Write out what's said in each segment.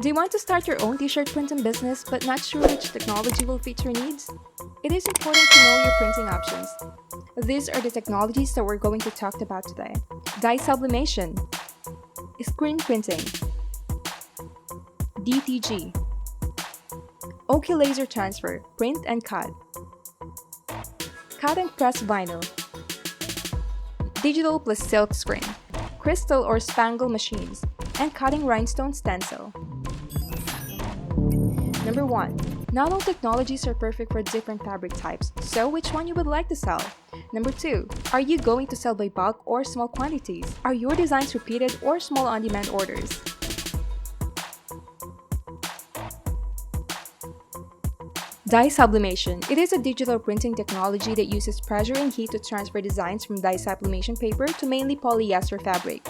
Do you want to start your own t-shirt printing business but not sure which technology will fit your needs? It is important to know your printing options. These are the technologies that we're going to talk about today. Dye sublimation, screen printing, DTG, Oki laser transfer, print and cut and press vinyl, digital plus silk screen, crystal or spangle machines, and cutting rhinestone stencil. Number 1. Nanotechnologies are perfect for different fabric types, so which one you would like to sell? Number 2. Are you going to sell by bulk or small quantities? Are your designs repeated or small on-demand orders? Dye sublimation. It is a digital printing technology that uses pressure and heat to transfer designs from dye sublimation paper to mainly polyester fabric.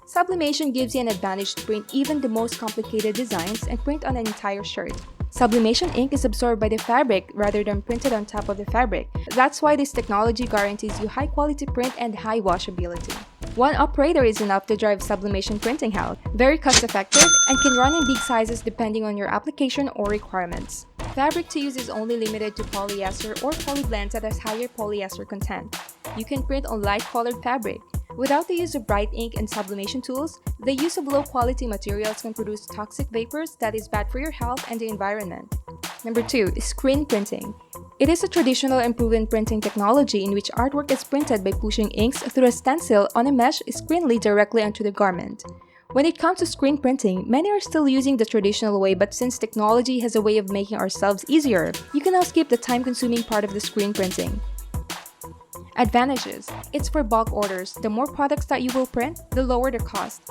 Sublimation gives you an advantage to print even the most complicated designs and print on an entire shirt. Sublimation ink is absorbed by the fabric rather than printed on top of the fabric. That's why this technology guarantees you high-quality print and high washability. One operator is enough to drive sublimation printing house, very cost-effective, and can run in big sizes depending on your application or requirements. Fabric to use is only limited to polyester or polyblends that has higher polyester content. You can print on light-colored fabric. Without the use of bright ink and sublimation tools, the use of low-quality materials can produce toxic vapors that is bad for your health and the environment. Number 2. Screen printing. It is a traditional and proven printing technology in which artwork is printed by pushing inks through a stencil on a mesh screen laid directly onto the garment. When it comes to screen printing, many are still using the traditional way, but since technology has a way of making ourselves easier, you can now skip the time-consuming part of the screen printing. Advantages. It's for bulk orders. The more products that you will print, the lower the cost.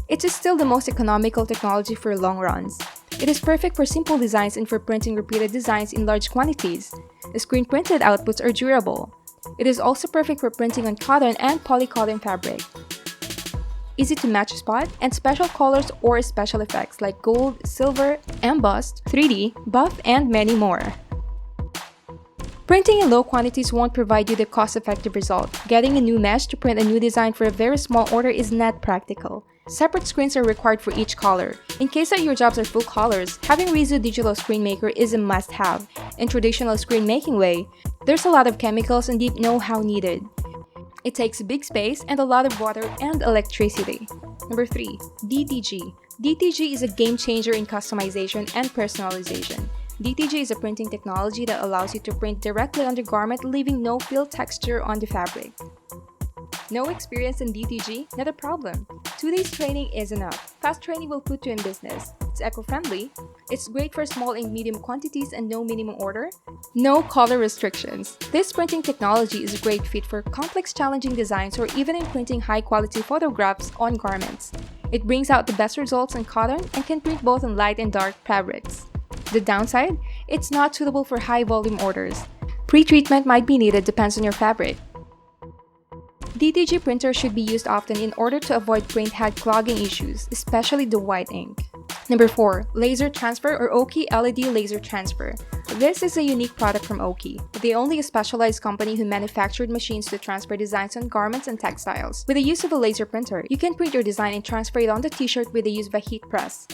It is still the most economical technology for long runs. It is perfect for simple designs and for printing repeated designs in large quantities. The screen printed outputs are durable. It is also perfect for printing on cotton and polycotton fabric. Easy to match spot and special colors or special effects like gold, silver, embossed, 3D, buff, and many more. Printing in low quantities won't provide you the cost-effective result. Getting a new mesh to print a new design for a very small order is not practical. Separate screens are required for each color. In case that your jobs are full colors, having Rizu Digital Screen Maker is a must-have. In traditional screen making way, there's a lot of chemicals and deep know-how needed. It takes big space and a lot of water and electricity. Number 3. DTG. DTG is a game changer in customization and personalization. DTG is a printing technology that allows you to print directly on the garment, leaving no fill texture on the fabric. No experience in DTG? Not a problem. 2 days training is enough. Fast training will put you in business. It's eco-friendly. It's great for small and medium quantities and no minimum order. No color restrictions. This printing technology is a great fit for complex, challenging designs or even in printing high-quality photographs on garments. It brings out the best results in cotton and can print both in light and dark fabrics. The downside? It's not suitable for high-volume orders. Pre-treatment might be needed, depends on your fabric. DTG printers should be used often in order to avoid print head clogging issues, especially the white ink. Number 4. Laser transfer or Oki LED laser transfer. This is a unique product from Oki. They only a specialized company who manufactured machines to transfer designs on garments and textiles. With the use of a laser printer, you can print your design and transfer it on the t-shirt with the use of a heat press.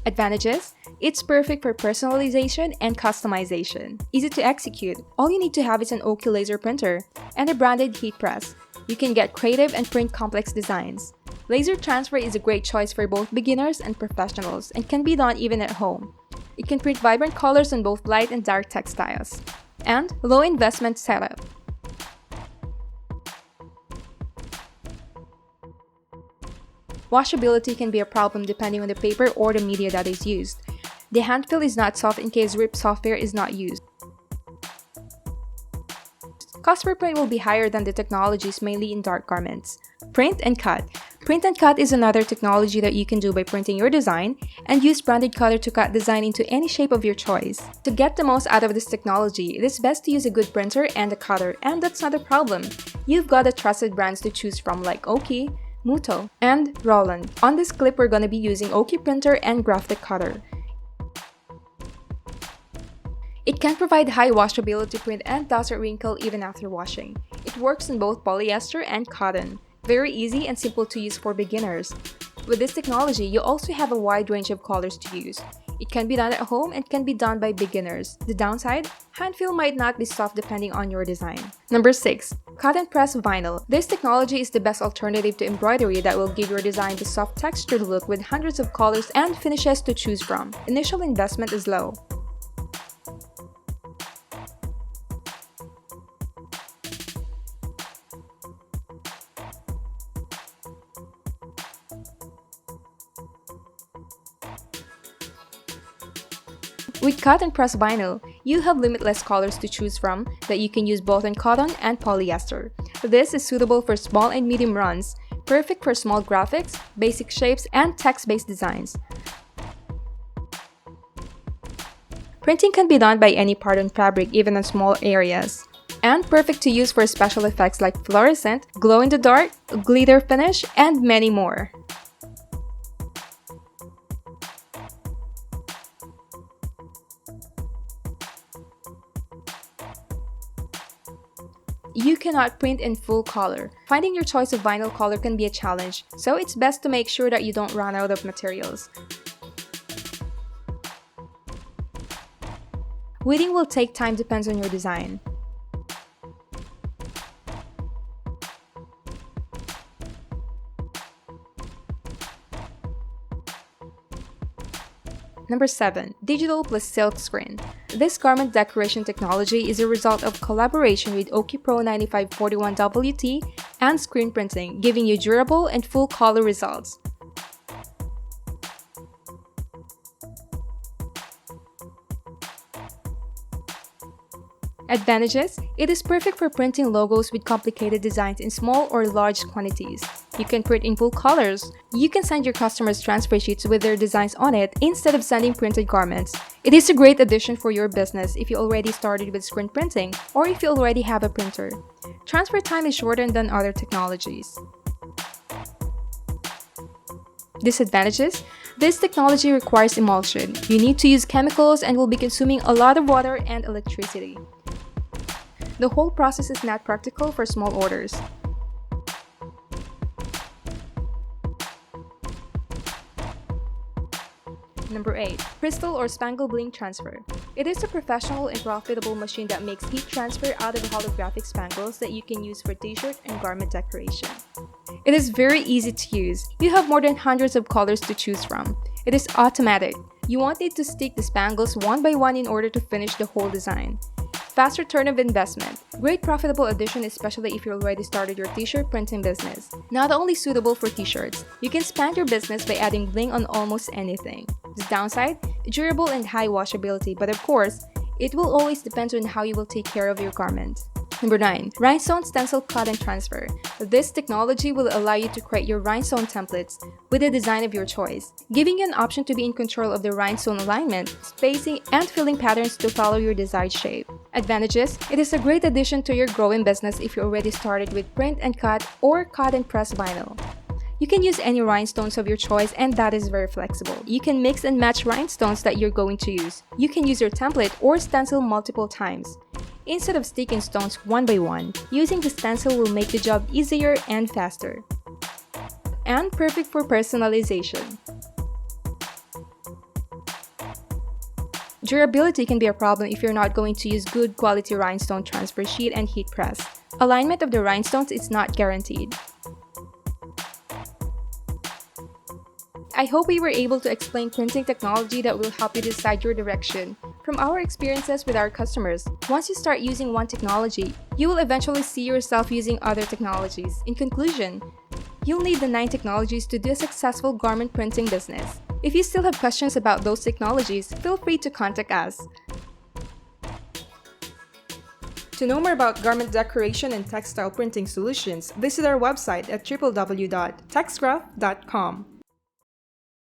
Advantages? It's perfect for personalization and customization. Easy to execute. All you need to have is an Oki laser printer and a branded heat press. You can get creative and print complex designs. Laser transfer is a great choice for both beginners and professionals and can be done even at home. It can print vibrant colors on both light and dark textiles. And low investment setup. Washability can be a problem depending on the paper or the media that is used. The hand fill is not soft in case RIP software is not used. Cost per print will be higher than the technologies mainly in dark garments. Print and cut. Print and cut is another technology that you can do by printing your design and use branded cutter to cut design into any shape of your choice. To get the most out of this technology, it is best to use a good printer and a cutter, and that's not a problem. You've got a trusted brands to choose from like Oki, Muto, and Roland. On this clip, we're gonna be using Oki printer and graphic cutter. It can provide high washability print and doesn't wrinkle even after washing. It works in both polyester and cotton. Very easy and simple to use for beginners. With this technology, you also have a wide range of colors to use. It can be done at home and can be done by beginners. The downside? Hand feel might not be soft depending on your design. Number 6. Cotton press vinyl. This technology is the best alternative to embroidery that will give your design the soft textured look with hundreds of colors and finishes to choose from. Initial investment is low. With cotton press vinyl, you have limitless colors to choose from that you can use both on cotton and polyester. This is suitable for small and medium runs, perfect for small graphics, basic shapes, and text-based designs. Printing can be done by any part on fabric, even on small areas. And perfect to use for special effects like fluorescent, glow-in-the-dark, glitter finish, and many more. You cannot print in full color. Finding your choice of vinyl color can be a challenge, so it's best to make sure that you don't run out of materials. Weeding will take time, depends on your design. Number 7. Digital plus silk screen. This garment decoration technology is a result of collaboration with Oki Pro 9541WT and screen printing, giving you durable and full color results. Advantages: it is perfect for printing logos with complicated designs in small or large quantities. You can print in full colors. You can send your customers transfer sheets with their designs on it instead of sending printed garments. It is a great addition for your business if you already started with screen printing or if you already have a printer. Transfer time is shorter than other technologies. Disadvantages: this technology requires emulsion. You need to use chemicals and will be consuming a lot of water and electricity. The whole process is not practical for small orders. Number 8. Crystal or spangle bling transfer. It is a professional and profitable machine that makes heat transfer out of holographic spangles that you can use for t-shirt and garment decoration. It is very easy to use. You have more than hundreds of colors to choose from. It is automatic. You won't need to stick the spangles one by one in order to finish the whole design. Fast return of investment. Great profitable addition, especially if you already started your t-shirt printing business. Not only suitable for t-shirts, you can expand your business by adding bling on almost anything. The downside? Durable and high washability, but of course, it will always depend on how you will take care of your garment. Number 9. Rhinestone stencil cotton transfer. This technology will allow you to create your rhinestone templates with a design of your choice, giving you an option to be in control of the rhinestone alignment, spacing, and filling patterns to follow your desired shape. Advantages: it is a great addition to your growing business if you already started with print and cut or cotton press vinyl. You can use any rhinestones of your choice, and that is very flexible. You can mix and match rhinestones that you're going to use. You can use your template or stencil multiple times. Instead of sticking stones one by one, using the stencil will make the job easier and faster. And perfect for personalization. Durability can be a problem if you're not going to use good quality rhinestone transfer sheet and heat press. Alignment of the rhinestones is not guaranteed. I hope we were able to explain printing technology that will help you decide your direction. From our experiences with our customers, once you start using one technology, you will eventually see yourself using other technologies. In conclusion, you'll need the 9 technologies to do a successful garment printing business. If you still have questions about those technologies, feel free to contact us. To know more about garment decoration and textile printing solutions, visit our website at www.texcraft.com.